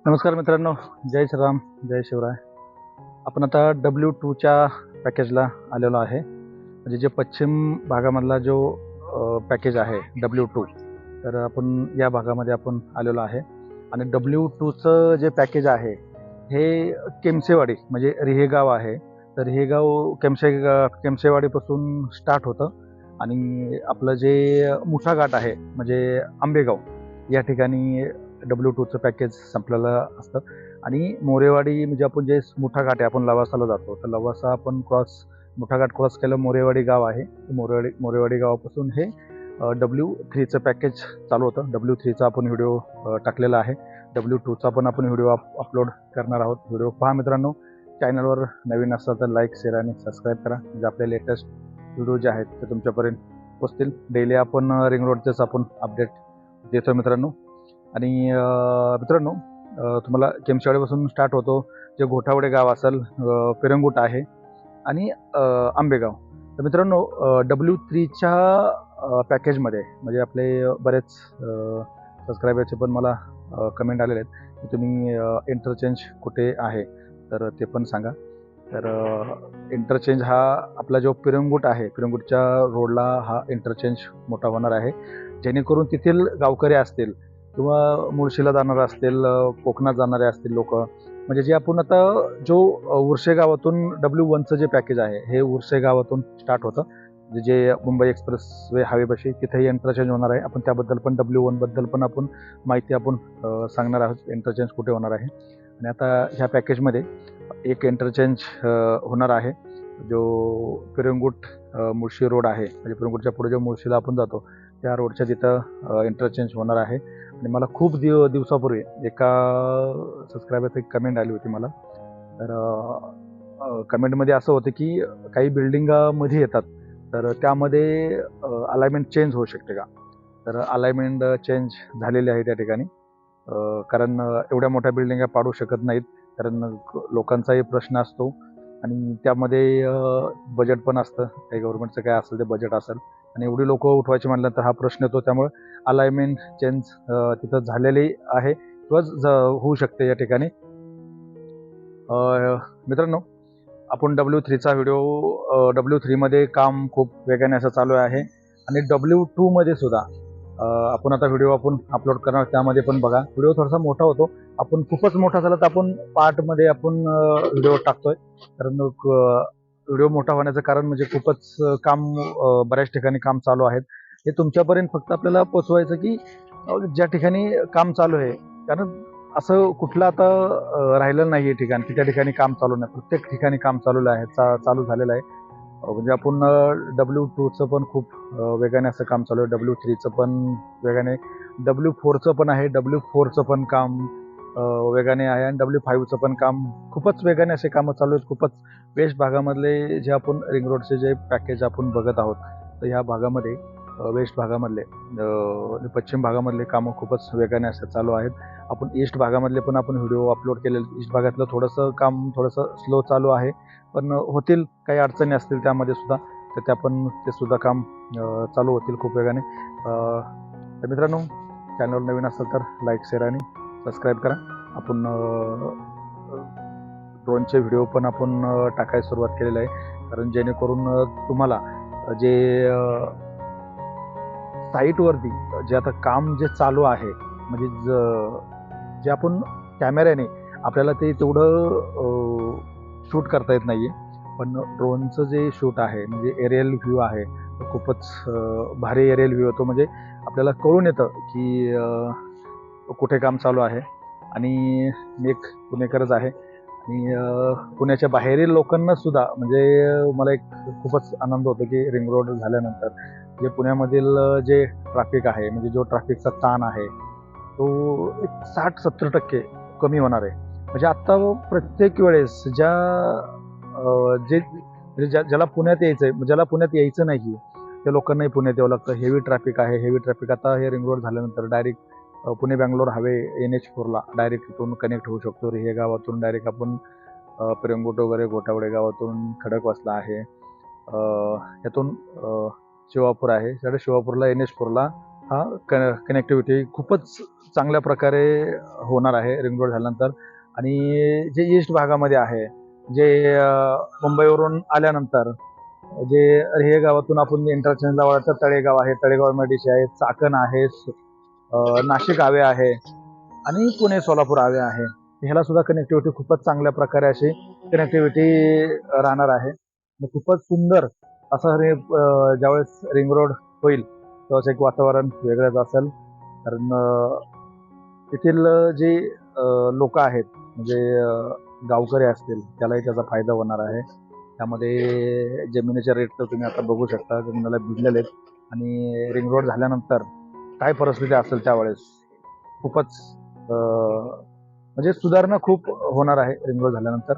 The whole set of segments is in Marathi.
नमस्कार मित्रांनो, जय श्रीराम, जय शिवराय. आपण आता W2च्या पॅकेजला आलेलो आहे. म्हणजे जे पश्चिम भागामधला जो पॅकेज आहे W2, तर आपण या भागामध्ये आपण आलेलो आहे. आणि W2चं जे पॅकेज आहे हे केमसेवाडी म्हणजे रिहेगाव आहे. तर रिहेगाव केमसेवाडीपासून स्टार्ट होतं आणि आपलं जे मुठा घाट आहे म्हणजे आंबेगाव या ठिकाणी W2चं पॅकेज संपलेलं असतं. आणि मोरेवाडी म्हणजे आपण जे मुठा घाट आहे, आपण लवासाला जातो तर लवासा आपण मुठा घाट क्रॉस केलं, मोरेवाडी गाव आहे. मोरेवाडी गावापासून हे W3चं पॅकेज चालू होतं. W3चा आपण व्हिडिओ टाकलेला आहे. W2चा पण आपण व्हिडिओ अपलोड करणार आहोत. व्हिडिओ पहा मित्रांनो. चॅनलवर नवीन असाल तर लाईक, शेअर आणि सबस्क्राईब करा, म्हणजे आपले लेटेस्ट व्हिडिओ जे आहेत ते तुमच्यापर्यंत पोचतील. डेली आपण रिंग रोडचेच आपण अपडेट देतो मित्रांनो. आणि मित्रांनो, तुम्हाला केमसेवाडीपासून स्टार्ट होतो. जे घोटावडे गाव असेल, पिरंगुट आहे आणि आंबेगाव. तर मित्रांनो, W3च्या पॅकेजमध्ये म्हणजे आपले बरेच सबस्क्रायबरचे पण मला कमेंट आलेले आहेत की तुम्ही इंटरचेंज कुठे आहे, तर ते पण सांगा. तर इंटरचेंज हा आपला जो पिरंगुट आहे, पिरंगुटच्या रोडला हा इंटरचेंज मोठा होणार आहे, जेणेकरून तेथील गावकरी असतील किंवा मुळशीला जाणारे असतील, कोकणात जाणारे असतील लोक, म्हणजे जे आपण आता जो उर्शे गावातून W1चं जे पॅकेज आहे हे उर्शे गावातून स्टार्ट होतं, जे मुंबई एक्सप्रेस वे हायवेपाशी तिथेही इंटरचेंज होणार आहे. आपण त्याबद्दल पण W1 बद्दल पण आपण माहिती आपण सांगणार आहोत, इंटरचेंज कुठे होणार आहे. आणि आता ह्या पॅकेजमध्ये एक इंटरचेंज होणार आहे, जो पिरंगुट मुळशी रोड आहे, म्हणजे पिरंगुटच्या पुढे जो मुळशीला आपण जातो त्या रोडच्या तिथं इंटरचेंज होणार आहे. आणि मला खूप दिवसापूर्वी एका सबस्क्रायबरची कमेंट आली होती मला. तर कमेंटमध्ये असं होतं की काही बिल्डिंगामध्ये येतात तर त्यामध्ये अलाइनमेंट चेंज होऊ शकते का. तर अलाइनमेंट चेंज झालेली आहे त्या ठिकाणी, कारण एवढ्या मोठ्या बिल्डिंगा पाडू शकत नाहीत, कारण लोकांचाही प्रश्न असतो आणि त्यामध्ये बजेट पण असतं. काही गव्हर्नमेंटचं काय असेल ते बजेट असेल आणि एवढी लोक उठवायची म्हटलं तर हा प्रश्न येतो. त्यामुळे अलाइनमेंट चेंज तिथं झालेली आहे किंवा होऊ शकते या ठिकाणी. मित्रांनो, आपण W3चा व्हिडिओ W3मध्ये काम खूप वेगाने असं चालू आहे आणि W2मध्ये सुद्धा आपण आता व्हिडिओ आपण अपलोड करणार, त्यामध्ये पण बघा. व्हिडिओ थोडासा मोठा होतो, आपण खूपच मोठा झाला तर आपण पार्टमध्ये आपण व्हिडिओ टाकतोय, कारण व्हिडिओ मोठा होण्याचं कारण म्हणजे खूपच काम बऱ्याच ठिकाणी काम चालू आहेत. हे तुमच्यापर्यंत फक्त आपल्याला पोचवायचं की ज्या ठिकाणी काम चालू आहे, कारण असं कुठलं आता राहिलेलं नाही आहे ठिकाण की त्या ठिकाणी काम चालू नाही. प्रत्येक ठिकाणी काम चालू आहे, चालू झालेलं आहे. म्हणजे आपण W2चं पण खूप वेगाने असं काम चालू आहे, W3चं पण वेगाने, W4चं पण आहे, W4चं पण काम वेगाने आहे आणि W5चं पण काम खूपच वेगाने असे कामं चालू आहेत. खूपच वेस्ट भागामधले जे आपण रिंग रोडचे जे पॅकेज आपण बघत आहोत, तर ह्या भागामध्ये वेस्ट भागामधले पश्चिम भागामधले कामं खूपच वेगाने असं चालू आहेत. आपण ईस्ट भागामधले पण आपण व्हिडिओ अपलोड केलेले. ईस्ट भागातलं थोडंसं स्लो चालू आहे, पण होतील. काही अडचणी असतील त्यामध्ये सुद्धा तर ते सुद्धा काम चालू होतील खूप वेगाने. तर मित्रांनो, चॅनलवर नवीन असेल तर लाईक, शेअर आणि सबस्क्राईब करा. आपण ड्रोनचे व्हिडिओ पण आपण टाकायला सुरुवात केलेली आहे, कारण जेणेकरून तुम्हाला जे साईटवरती जे आता काम जे चालू आहे, म्हणजे जे आपण कॅमेऱ्याने आपल्याला ते तेवढं शूट करता येत नाही आहे, पण ड्रोनचं जे शूट आहे म्हणजे एरियल व्ह्यू आहे, खूपच भारी एरियल व्ह्यू होतो. म्हणजे आपल्याला कळून येतं की कुठे काम चालू आहे. आणि मी एक पुणेकरच आहे आणि पुण्याच्या बाहेरील लोकांना सुद्धा म्हणजे मला एक खूपच आनंद होतो की रिंग रोड झाल्यानंतर जे पुण्यामधील जे ट्रॅफिक आहे, म्हणजे जो ट्रॅफिकचा ताण आहे तो एक 60-70% कमी होणार आहे. म्हणजे आत्ता प्रत्येक वेळेस ज्याला पुण्यात यायचं आहे, ज्याला पुण्यात यायचं नाही त्या लोकांनाही पुण्यात यावं लागतं. हेवी ट्रॅफिक आहे, हेवी ट्रॅफिक. आता हे रिंग रोड झाल्यानंतर डायरेक्ट पुणे बँगलोर हायवे NH4ला डायरेक्ट इथून कनेक्ट होऊ शकतो. हे गावातून डायरेक्ट आपण पिरंगुट वगैरे घोटावडे गावातून खडकवासला आहे, ह्यातून शिवापूर आहे, त्याकडे शिवापूरला NH4ला हा कनेक्टिव्हिटी खूपच चांगल्या प्रकारे होणार आहे रिंग रोड झाल्यानंतर. आणि जे ईस्ट भागामध्ये आहे, जे मुंबईवरून आल्यानंतर जे हे गावातून आपण इंटरचेंजला वळतं तळेगाव आहे, तळेगाव MIDC आहे, चाकण आहे, नाशिक हावे आहे आणि पुणे सोलापूर हावे आहे. ह्याला सुद्धा कनेक्टिव्हिटी खूपच चांगल्या प्रकारे अशी कनेक्टिव्हिटी राहणार आहे. खूपच सुंदर असं ज्यावेळेस रिंग रोड होईल तेव्हाच एक वातावरण वेगळंच असेल. कारण तेथील जे लोक आहेत, म्हणजे गावकरी असतील, त्यालाही त्याचा फायदा होणार आहे. त्यामध्ये जमिनीचे रेट तर तुम्ही आता बघू शकता, जमिनीला भिडलेले आहेत. आणि रिंग रोड झाल्यानंतर काय परिस्थिती असेल त्यावेळेस खूपच म्हणजे सुधारणा खूप होणार आहे रिंग रोड झाल्यानंतर.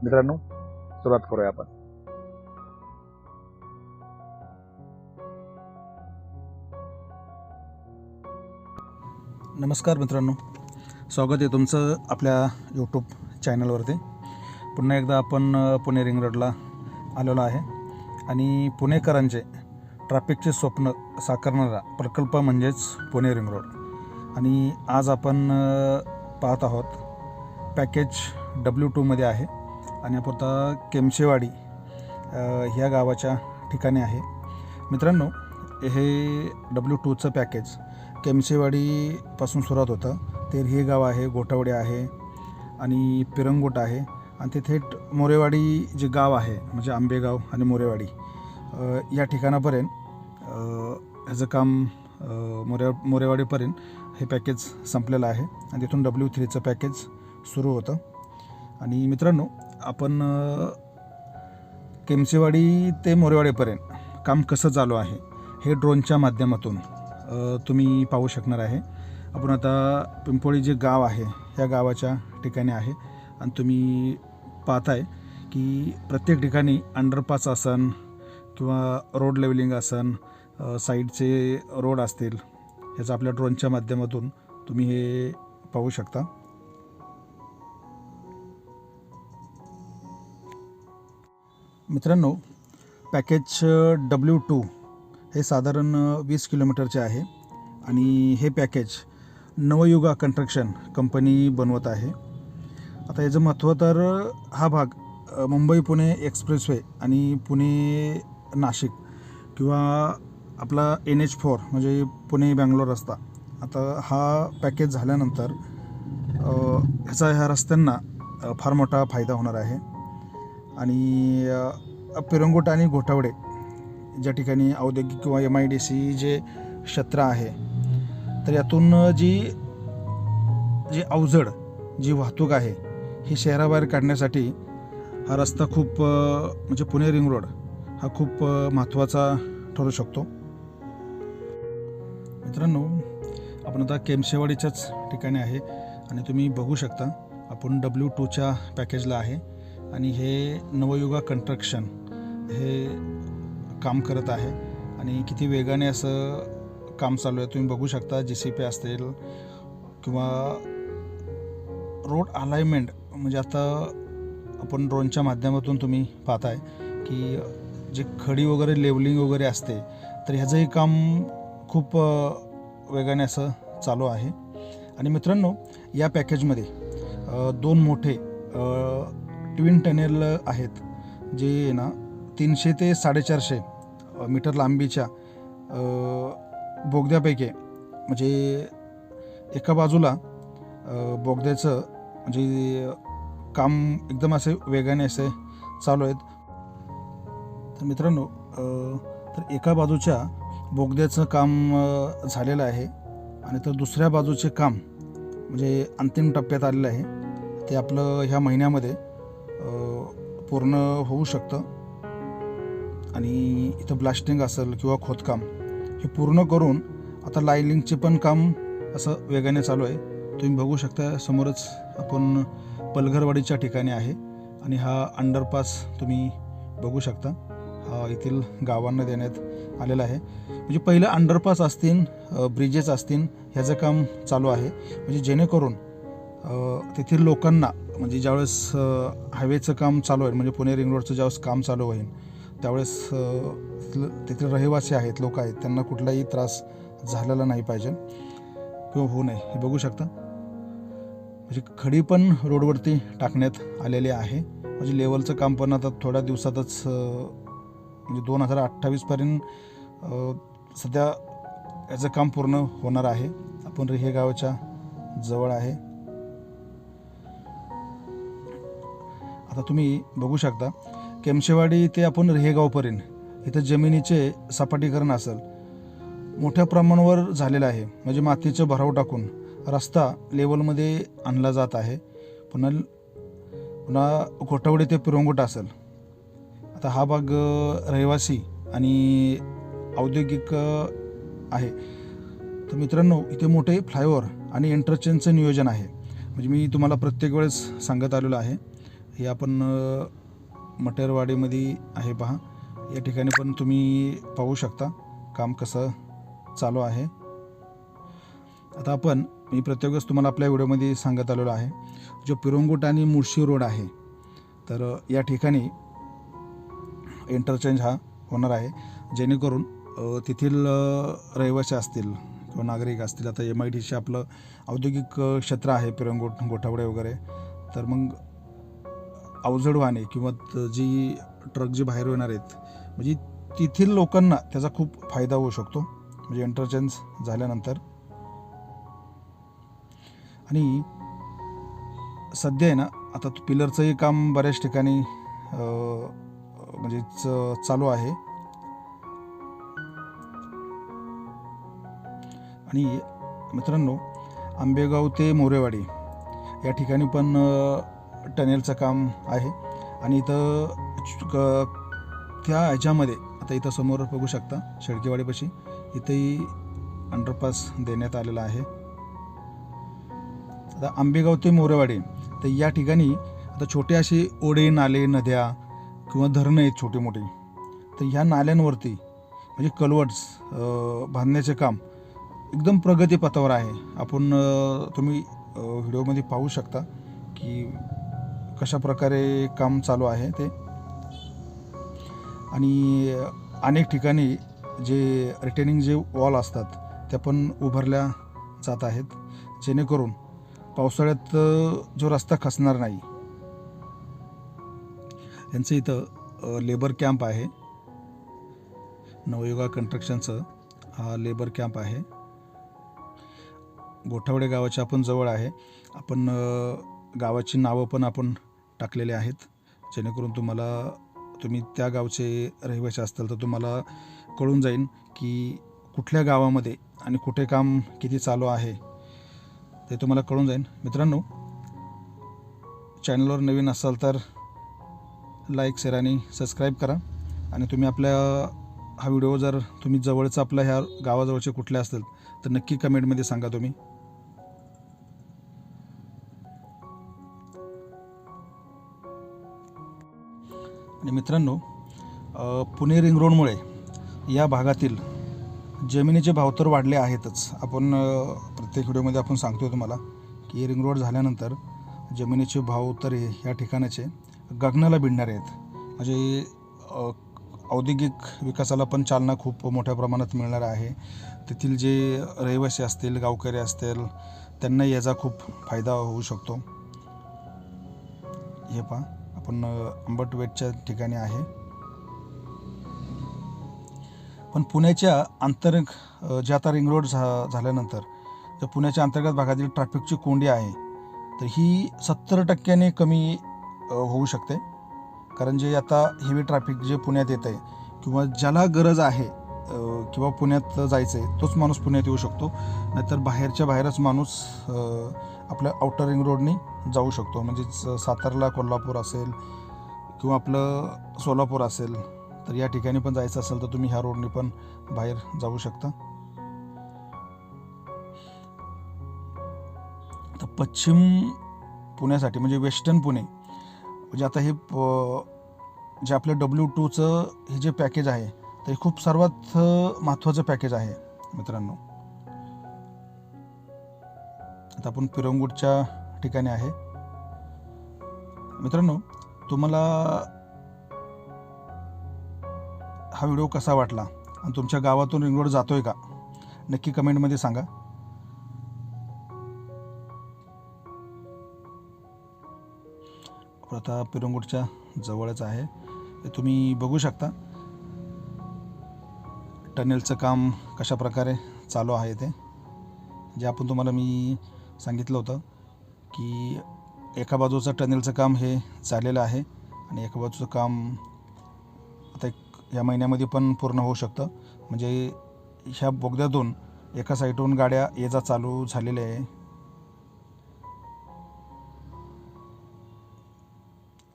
मित्रांनो, सुरुवात करूया आपण. नमस्कार मित्रांनो, स्वागत आहे तुमचं आपल्या यूट्यूब चॅनलवरती. पुन्हा एकदा आपण पुणे रिंग रोडला आलेलो आहे आणि पुणेकरांचे ट्रॅफिकचे स्वप्न साकारणारा प्रकल्प म्हणजेच पुणे रिंग रोड. आणि आज आपण पाहत आहोत पॅकेज W2मध्ये आहे आणि आपण आता केमशेवाडी ह्या गावाच्या ठिकाणी आहे. मित्रांनो, हे W2चं पॅकेज केमशेवाडीपासून सुरुवात होतं. ते हे गाव आहे, गोटावडे आहे आणि पिरंगोट आहे आणि ते थेट मोरेवाडी जे गाव आहे, म्हणजे आंबेगाव आणि मोरेवाडी या ठिकाणापर्यंत ह्याचं काम मोरेवाडीपर्यंत हे पॅकेज संपलेलं आहे आणि तिथून W3चं पॅकेज सुरू होतं. आणि मित्रांनो, आपण केमशेवाडी ते मोरेवाडीपर्यंत काम कसं चालू आहे हे ड्रोनच्या माध्यमातून तुम्ही पाहू शकणार आहे. आपण आता पिंपोळी जे गाव आहे ह्या गावाच्या ठिकाणी आहे आणि तुम्ही पाहताय की प्रत्येक ठिकाणी अंडरपास असन किंवा रोड लेवलिंग असन, साईडचे रोड असतील, ह्याचं आपल्या ड्रोनच्या माध्यमातून तुम्ही हे पाहू शकता. मित्रांनो, पॅकेज W2 हे साधारण 20 किलोमीटरचे आहे आणि हे पॅकेज नवयुगा कंस्ट्रक्शन कंपनी बनवत आहे. आता याचं महत्त्व तर हा भाग मुंबई पुणे एक्सप्रेसवे आणि पुणे नाशिक किंवा आपला NH4 म्हणजे पुणे बँगलोर रस्ता, आता हा पॅकेज झाल्यानंतर ह्या रस्त्यांना फार मोठा फायदा होणार आहे. आणि पिरंगोट आणि घोटावडे ज्या ठिकाणी औद्योगिक किंवा MIDC जे क्षेत्र आहे, तर यातून जी अवजड जी वाहतूक आहे ही शहराबाहेर काढण्यासाठी हा रस्ता खूप म्हणजे पुणे रिंग रोड हा खूप महत्त्वाचा ठरू शकतो. मित्रांनो, आपण आता केमशेवाडीच्याच ठिकाणी आहे आणि तुम्ही बघू शकता आपण W2च्या पॅकेजला आहे आणि हे नवयुगा कंस्ट्रक्शन हे काम करत आहे आणि किती वेगाने असं काम चालू आहे तुम्ही बघू शकता. JCP असतील किंवा रोड अलाइनमेंट, म्हणजे आता आपण ड्रोनच्या माध्यमातून तुम्ही पाहताय की जे खडी वगैरे लेवलिंग वगैरे असते, तर ह्याचंही काम खूप वेगाने असं चालू आहे. आणि मित्रांनो, या पॅकेजमध्ये 2 मोठे ट्विन टनेल आहेत जे ना 300 ते 450 मीटर लांबीच्या बोगद्यापैकी, म्हणजे एका बाजूला बोगद्याचं म्हणजे काम एकदम असे वेगाने असे चालू आहेत. तर मित्रांनो, तर एका बाजूच्या बोगद्याचं काम झालेलं आहे आणि तर दुसऱ्या बाजूचे काम म्हणजे अंतिम टप्प्यात आलेलं आहे. ते आपलं ह्या महिन्यामध्ये पूर्ण होऊ शकतं. आणि इथं ब्लास्टिंग असेल किंवा खोदकाम हे पूर्ण करून आता लायलिंगचे पण काम असं वेगाने चालू आहे. तुम्ही बघू शकता समोरच आपण पलघरवाडीच्या ठिकाणी आहे आणि हा अंडरपास तुम्ही बघू शकता, हा येथील गावांना देण्यात आलेला आहे. म्हणजे पहिलं अंडरपास असतील, ब्रिजेस असतील, ह्याचं काम चालू आहे. म्हणजे जेणेकरून तेथील लोकांना, म्हणजे ज्यावेळेस हायवेचं काम चालू आहे, म्हणजे पुणे रिंग रोडचं ज्यावेळेस काम चालू होईल, त्यावेळेस तेथील रहिवासी आहेत, लोक आहेत, त्यांना कुठलाही त्रास झालेला नाही पाहिजे किंवा होऊ नये. हे बघू शकता, म्हणजे खडी पण रोडवरती टाकण्यात आलेली आहे. म्हणजे लेवलचं काम पण आता थोड्या दिवसातच म्हणजे 2028पर्यंत सध्या याचं काम पूर्ण होणार आहे. आपण रिहे गावाच्या जवळ आहे. आता तुम्ही बघू शकता, केमशेवाडी ते आपण रिहेगावपर्यंत इथं जमिनीचे सपाटीकरण असेल मोठ्या प्रमाणावर झालेलं आहे. म्हणजे मातीचं भराव टाकून रस्ता लेवलमध्ये आणला जात आहे. पुन्हा घोटावडी ते पिरंगुट असेल. आता हा भाग रहिवासी आणि औद्योगिक आहे. तर मित्रांनो, इथे मोठे फ्लायओव्हर आणि इंटरचेंजचं नियोजन आहे. म्हणजे मी तुम्हाला प्रत्येक वेळेस सांगत आलेलो आहे. हे आपण मटेरवाडीमध्ये आहे पहा. या ठिकाणी पण तुम्ही पाहू शकता काम कसं चालू आहे. आता मी प्रत्येक वेळेस तुम्हाला आपल्या व्हिडिओमध्ये सांगत आलेलो आहे, जो पिरंगुट आणि मुळशी रोड आहे, तर या ठिकाणी इंटरचेंज हा होणार आहे, जेणेकरून तेथील रहिवासी असतील किंवा नागरिक असतील. आता MIDC आपलं औद्योगिक क्षेत्र आहे, पिरंगुट, गोठावडे वगैरे. तर मग अवजड वाहने किंवा जी ट्रक जे बाहेर येणार आहेत, म्हणजे तेथील लोकांना त्याचा खूप फायदा होऊ शकतो, म्हणजे इंटरचेंज झाल्यानंतर. आणि सध्या आहे ना, आता पिलरचंही काम बऱ्याच ठिकाणी म्हणजे चालू आहे. आणि मित्रांनो, आंबेगाव ते मोरेवाडी या ठिकाणी पण टनेलचं काम आहे. आणि इथं त्या ह्याच्यामध्ये आता इथं समोर बघू शकता, शेळकेवाडीपाशी इथंही अंडरपास देण्यात आलेला आहे. आता आंबेगाव ते मोरेवाडी, तर या ठिकाणी आता छोटे असे ओढे, नाले, नद्या किंवा धरणं आहेत छोटी मोठी. तर ह्या नाल्यांवरती म्हणजे कलवर्ट्स बांधण्याचे काम एकदम प्रगतीपथावर आहे. तुम्ही व्हिडिओमध्ये पाहू शकता की कशा प्रकारे काम चालू आहे ते. आणि अनेक ठिकाणी जे रिटेनिंग जे वॉल असतात त्या पण उभारल्या जात आहेत, जेणेकरून पावसाळ्यात जो रस्ता खचणार नाही. यांचं इथं लेबर कॅम्प आहे, नवयुगा कन्स्ट्रक्शनचं हा लेबर कॅम्प आहे. गोठावडे गावाच्या आपण जवळ आहे. आपण गावाची नावं पण आपण टाकलेले आहेत, जेणेकरून तुम्ही त्या गावचे रहिवासी असताल तर तुम्हाला कळून जाईल की कुठल्या गावामध्ये आणि कुठे काम किती चालू आहे ते तुम्हाला कळून जाईल. मित्रांनो, चॅनलवर नवीन असाल तर लाईक, शेअर आणि सबस्क्राईब करा. आणि तुम्ही हा व्हिडिओ जर तुम्ही जवळचा आपल्या ह्या गावाजवळचे कुठले असतील तर नक्की कमेंटमध्ये सांगा तुम्ही. आणि मित्रांनो, पुणे रिंग रोडमुळे या भागातील जमिनीचे भाव तर वाढले आहेतच. आपण प्रत्येक व्हिडिओमध्ये आपण सांगतो तुम्हाला की रिंग रोड झाल्यानंतर जमिनीचे भाव तर या ठिकाणाचे गगनाला भिडणारे आहेत. म्हणजे औद्योगिक विकासाला पण चालना खूप मोठ्या प्रमाणात मिळणार आहे. तेथील जे रहिवासी असतील, गावकरी असतील, त्यांना याचा खूप फायदा होऊ शकतो. हे पहा, आपण अंबटवेटच्या ठिकाणी आहे. पण पुण्याच्या जे आता रिंग रोड झाल्यानंतर जर पुण्याच्या अंतर्गत भागातील ट्रॅफिकची कोंडी आहे तर ही 70% कमी होऊ शकते. कारण जे आता हेवी ट्रॅफिक जे पुण्यात येत आहे किंवा ज्याला गरज आहे किंवा पुण्यात जायचं आहे तोच माणूस पुण्यात येऊ शकतो. नाहीतर बाहेरच माणूस आपल्या आउटर रिंग रोडने जाऊ शकतो. म्हणजे सातारला कोल्हापूर असेल किंवा आपलं सोलापूर असेल तर या ठिकाणी पण जायचं असेल तर तुम्ही ह्या रोडने पण बाहेर जाऊ शकता. तर पश्चिम पुण्यासाठी म्हणजे वेस्टर्न पुणे, म्हणजे आता हे जे आपलं W2चं हे जे पॅकेज आहे ते खूप सर्वात महत्त्वाचं पॅकेज आहे मित्रांनो. आता आपण पिरंगुटच्या ठिकाणी आहे. मित्रांनो, तुम्हाला हा व्हिडिओ कसा वाटला आणि तुमच्या गावातून रिंग रोड जातो आहे का, नक्की कमेंटमध्ये सांगा. आता पिरंगुटच्या जवळच आहे, हे तुम्ही बघू शकता टनेलचं काम कशा प्रकारे चालू आहे. ते जे आपण तुम्हाला मी सांगितलं होतं की एका बाजूचं टनेलचं काम हे झालेलं आहे आणि एका बाजूचं काम आता या महिन्यामध्ये पण पूर्ण होऊ शकतं. म्हणजे ह्या बोगद्यातून एका साईडहून गाड्या ये जा चालू झालेल्या आहे.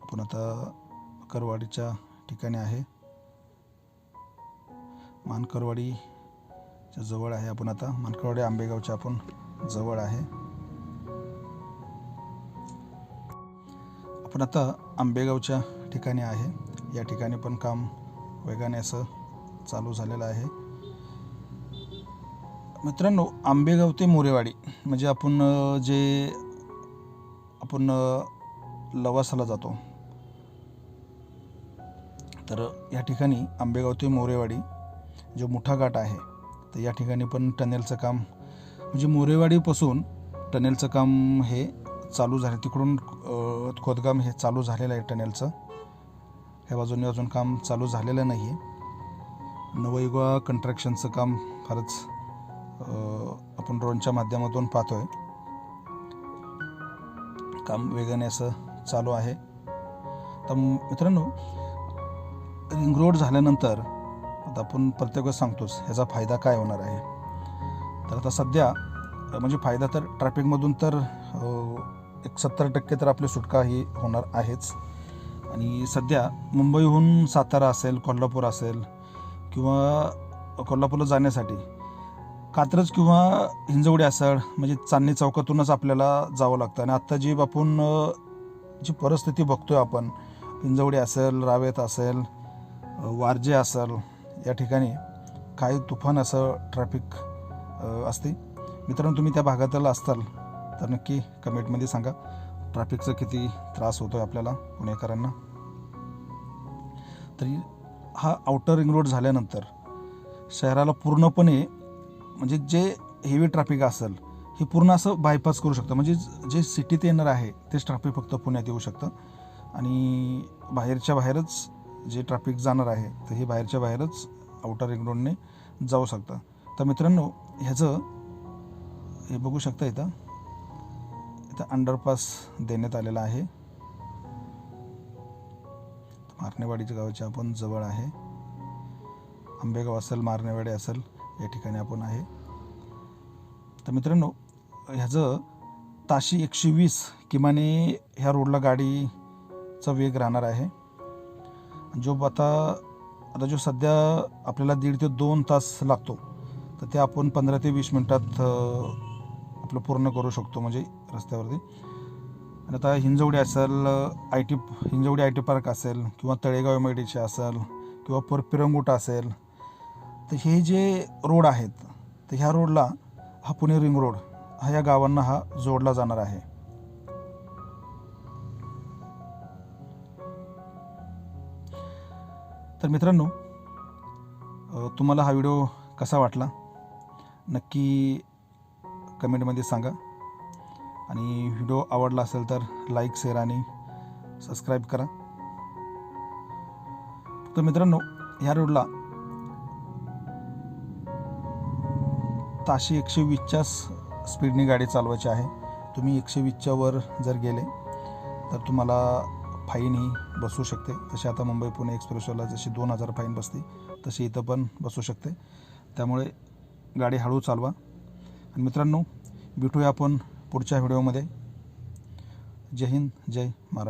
आपण आता करवाडीच्या ठिकाणी आहे, मानकरवाडीच्या जवळ आहे. आपण आता मानकरवाडी आंबेगावच्या आपण जवळ आहे. आपण आता आंबेगावच्या ठिकाणी आहे. या ठिकाणी पण काम वेगाने असं चालू झालेलं आहे. मित्रांनो, आंबेगाव ते मोरेवाडी म्हणजे आपण लवासाला जातो, तर या ठिकाणी आंबेगाव ते मोरेवाडी जो मोठा घाट आहे, तर या ठिकाणी पण टनेलचं काम म्हणजे मोरेवाडीपासून टनेलचं काम हे चालू झालं. तिकडून खोदकाम हे चालू झालेलं आहे टनेलचं. ह्या बाजूने अजून काम चालू झालेलं नाही आहे. नवयुगा कंस्ट्रक्शनचं काम फारच आपण ड्रोनच्या माध्यमातून पाहतो आहे. काम वेगाने असं चालू आहे. तर मित्रांनो, रिंग रोड झाल्यानंतर आता आपण प्रत्येक वेळेस सांगतोच ह्याचा फायदा काय होणार आहे. तर आता सध्या म्हणजे फायदा तर ट्रॅफिकमधून तर 70% तर आपली सुटका ही होणार आहेच. आणि सध्या मुंबईहून सातारा असेल, कोल्हापूर असेल किंवा कोल्हापूरला जाण्यासाठी कात्रज किंवा हिंजवडी असेल म्हणजे चांदणी चौकातूनच आपल्याला जावं लागतं. आणि आत्ता जी आपण जी परिस्थिती बघतोय आपण, हिंजवडी असेल, रावेत असेल, वारजे असेल, या ठिकाणी काही तुफान असं ट्रॅफिक असते. मित्रांनो, तुम्ही त्या भागातला असताल तर नक्की कमेंटमध्ये सांगा ट्रॅफिकचा किती त्रास होतो आहे आपल्याला पुणेकरांना. तरी हा आउटर रिंग रोड झाल्यानंतर शहराला पूर्णपणे म्हणजे जे हेवी ट्रॅफिक असेल हे पूर्ण असं बायपास करू शकतं. म्हणजे जे सिटीत येणार आहे तेच ट्रॅफिक फक्त पुण्यात येऊ शकतं आणि बाहेरच्या बाहेरच जे ट्रॅफिक जाणार आहे तर हे बाहेरच्या बाहेरच आउटर रिंग रोडने जाऊ शकतं. तर मित्रांनो, ह्याचं हे बघू शकता, इथं अंडरपास देण्यात आलेला आहे. मारणेवाडीच्या गावाच्या आपण जवळ आहे. आंबेगाव असेल, मारणेवाडी असेल, या ठिकाणी आपण आहे. तर मित्रांनो, ह्याचं ताशी 120 किमाने ह्या रोडला गाडीचा वेग राहणार आहे. जो आता जो सध्या आपल्याला 1.5 ते 2 तास लागतो तर ते आपण 15 ते 20 मिनटात आपलं पूर्ण करू शकतो म्हणजे रस्त्यावरती. आणि आता हिंजवडी असेल, हिंजवडी IT पार्क असेल किंवा तळेगाव MIDC असेल किंवा पिरंगुट असेल, तर हे जे रोड आहेत तर ह्या रोडला हा पुणे रिंग रोड हा या गावांना हा जोडला जाणार आहे. तर मित्रांनो, तुम्हाला हा व्हिडिओ कसा वाटला नक्की कमेंटमध्ये सांगा. आणि व्हिडिओ आवडला असेल तर लाईक, शेअर आणि सबस्क्राईब करा. तर मित्रांनो, ह्या रोडला ताशी 120च्या स्पीडने गाडी चालवायची आहे. तुम्ही 120च्या वर जर गेले तर तुम्हाला फाईन ही बसू शकते. जशी आता मुंबई पुणे एक्सप्रेसवेला जशी 2000 फाईन बसते तशी इथं पण बसू शकते. त्यामुळे गाडी हळू चालवा. आणि मित्रांनो, भेटूया आपण पुढच्या व्हिडिओमध्ये. जय हिंद, जय महाराष्ट्र.